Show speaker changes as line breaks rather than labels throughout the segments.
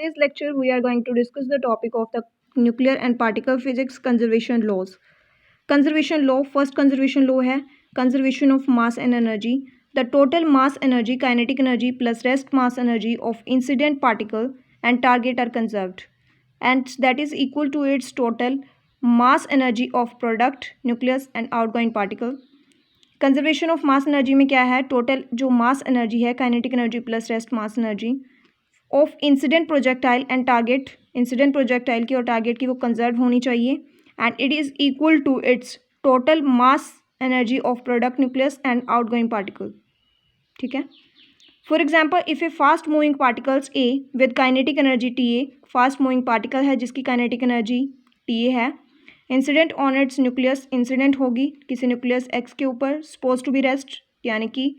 today's lecture, we are going to discuss the topic of the nuclear and particle physics conservation laws. Conservation law, first conservation law है conservation of mass and energy. The total mass energy, kinetic energy plus rest mass energy of incident particle and target are conserved, and that is equal to its total mass energy of product, nucleus and outgoing particle. Conservation of mass energy में क्या है, total जो mass energy है kinetic energy plus rest mass energy of incident projectile and target, incident projectile की और target की वो conserve होनी चाहिए, and it is equal to its total mass energy of product nucleus and outgoing particle. ठीक है. For example, if a fast moving particles a with kinetic energy T A, fast moving particle है जिसकी kinetic energy T A है, incident on it's nucleus, incident होगी किसी nucleus x के ऊपर, suppose to be rest, यानी कि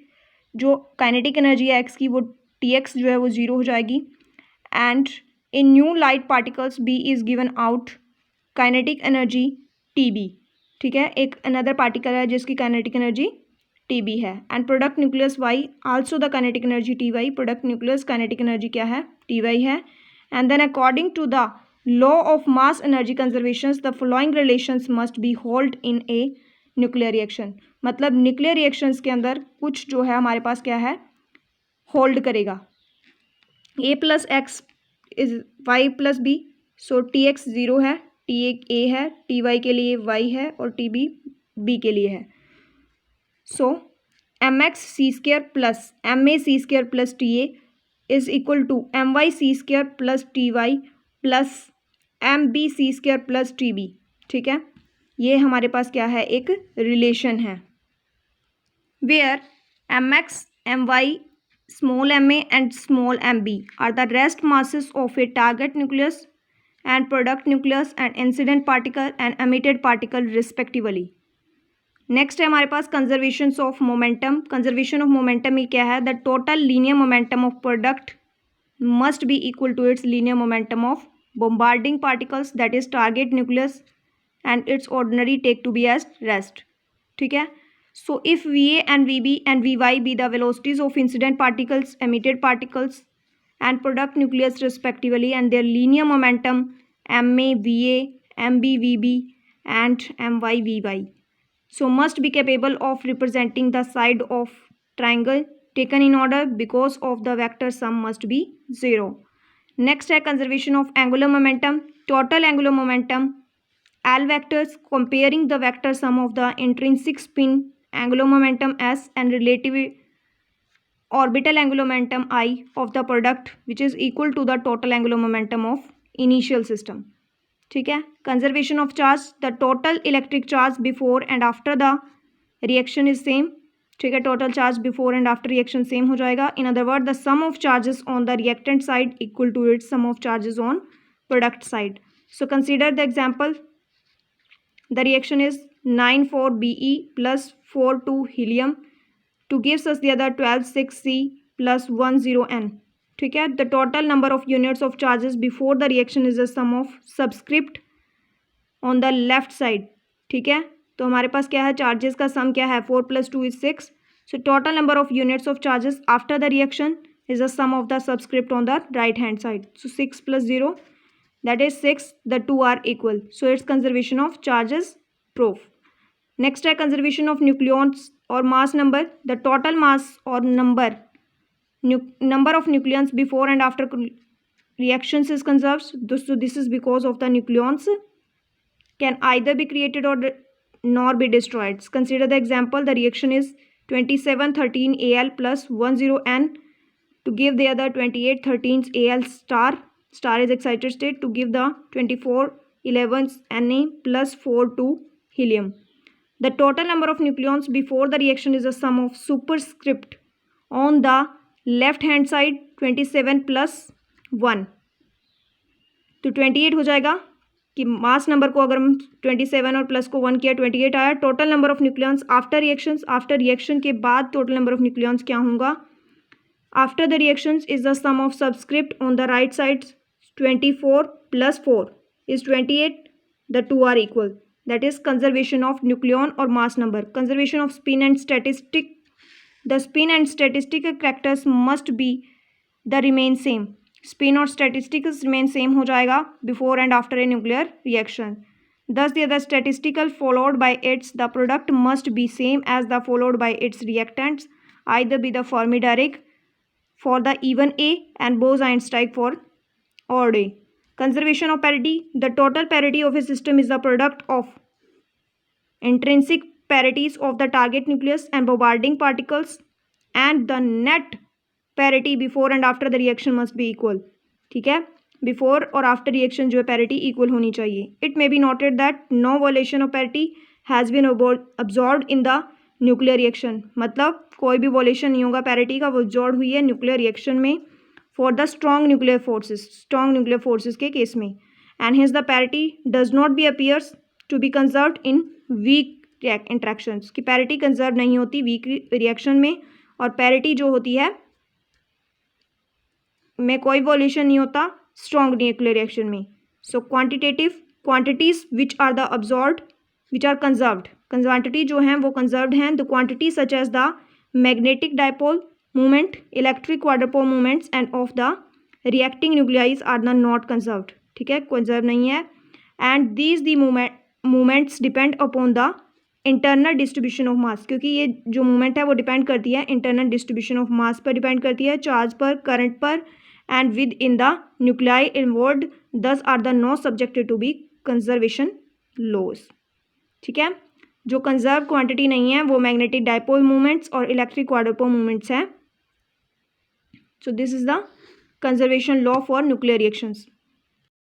जो काइनेटिक एनर्जी है एक्स की वो टी एक्स जो है वो जीरो हो जाएगी, and in new light particles B is given out kinetic energy T B. ठीक है, एक अनदर पार्टिकल है जिसकी काइनेटिक एनर्जी टी बी है, and product nucleus Y also the kinetic energy T Y, product nucleus kinetic energy क्या है, T Y है, and then according to the law of mass energy conservations the following relations must be held in a nuclear reaction. मतलब nuclear reactions के अंदर कुछ जो है हमारे पास क्या है, होल्ड करेगा. a plus X is Y plus B, so T X zero है, टी ए है, टी वाई के लिए वाई है और टी बी बी के लिए है. So M X C square plus M A C square plus T A is equal to M Y C square plus T Y plus M B C square plus T B. ठीक है, ये हमारे पास क्या है, एक relation है, where M X M Y small M A and small M B are the rest masses of a target nucleus and product nucleus and incident particle and emitted particle respectively. Next है हमारे पास conservation of momentum. Conservation of momentum में क्या है, the total linear momentum of product must be equal to its linear momentum of bombarding particles, that is target nucleus, and its ordinary take to be as rest. ठीक है. So if Va and Vb and Vy be the velocities of incident particles, emitted particles and product nucleus respectively, and their linear momentum Ma Va, Mb Vb and My Vy, so must be capable of representing the side of triangle taken in order because of the vector sum must be 0. Next है conservation of angular momentum. Total angular momentum L vectors comparing the vector sum of the intrinsic spin angular momentum S and relative orbital angular momentum I of the product which is equal to the total angular momentum of initial system. ठीक है. Conservation of charge, the total electric charge before and after the reaction is same. ठीक है, total charge before and after reaction same हो जाएगा. In other word the sum of charges on the reactant side equal to its sum of charges on product side. So consider the example, the reaction is 9,4 Be plus 4,2 helium two gives us the other 12,6 C plus 10 N. ठीक है, the total number of units of charges before the reaction is the sum of subscript on the left side. ठीक है, तो हमारे पास क्या है, charges का सम क्या है, 4 + 2 = 6. So total number of units of charges after the reaction is the sum of the subscript on the right hand side. So 6 + 0 that is 6, the two are equal. So its conservation of charges proof. Next है conservation of nucleons और mass number. The total mass और number of nucleons before and after reactions is conserved. So this is because of the nucleons can either be created or nor be destroyed. Consider the example, the reaction is 2713 Al plus 10N to give the other 2813 Al star. Star is excited state to give the 2411 Na plus 42 helium. The total number of nucleons before the reaction is the sum of superscript on the left hand side 27 plus 1. तो 28 हो जाएगा कि mass number को अगर हम 27 और plus को 1 किया 28 आया. Total number of nucleons after reactions, after reaction के बाद टोटल नंबर ऑफ न्यूक्लियॉन्स क्या होगा, after the reactions is the sum of subscript on the right side 24 + 4 is 28, the two are equal. That is conservation of nucleon or mass number. Conservation of spin and statistic, the spin and statistical characters must be the remain same. Spin और statistics remain same हो जाएगा before and after a nuclear reaction. Thus, the statistical followed by its the product must be same as the followed by its reactants, either be the Fermi-Dirac for the even A and Bose-Einstein for odd A. Conservation of parity. The total parity of a system is the product of intrinsic parities of the target nucleus and bombarding particles, and the net parity before and after the reaction must be equal. ठीक है, before और after reaction जो है parity equal होनी चाहिए. It may be noted that no violation of parity has been absorbed in the nuclear reaction. मतलब कोई भी वॉलेशन नहीं होगा पैरिटी का, वो अब्जॉर्ब हुई है न्यूक्लियर रिएक्शन में for the strong nuclear forces के केस में. And hence the parity does not be appears to be conserved in weak interactions. की पैरिटी कंजर्व नहीं होती वीक रिएक्शन में, और पैरिटी जो होती है में कोई वॉल्यूशन नहीं होता स्ट्रॉन्ग न्यूक्लियर रिएक्शन में. So quantitative quantities which are the absorbed which are conserved. Quantity जो हैं वो कंजर्व्ड हैं. The quantity such as the magnetic dipole movement, electric quadrupole movements and of the reacting nuclei are the not conserved. ठीक है, conserve नहीं है. And these the movements depend upon the internal distribution of mass. क्योंकि ये जो movement है वो depend करती है इंटरनल डिस्ट्रीब्यूशन ऑफ मास पर, डिपेंड करती है चार्ज पर, करंट पर, and within the nuclei involved, thus are the not subjected to be conservation laws. ठीक है, जो कंजर्व क्वांटिटी नहीं है वो मैग्नेटिक डायपोल मूवमेंट्स और इलेक्ट्रिक क्वाड्रपोल मूवमेंट्स हैं. So this is the conservation law for nuclear reactions.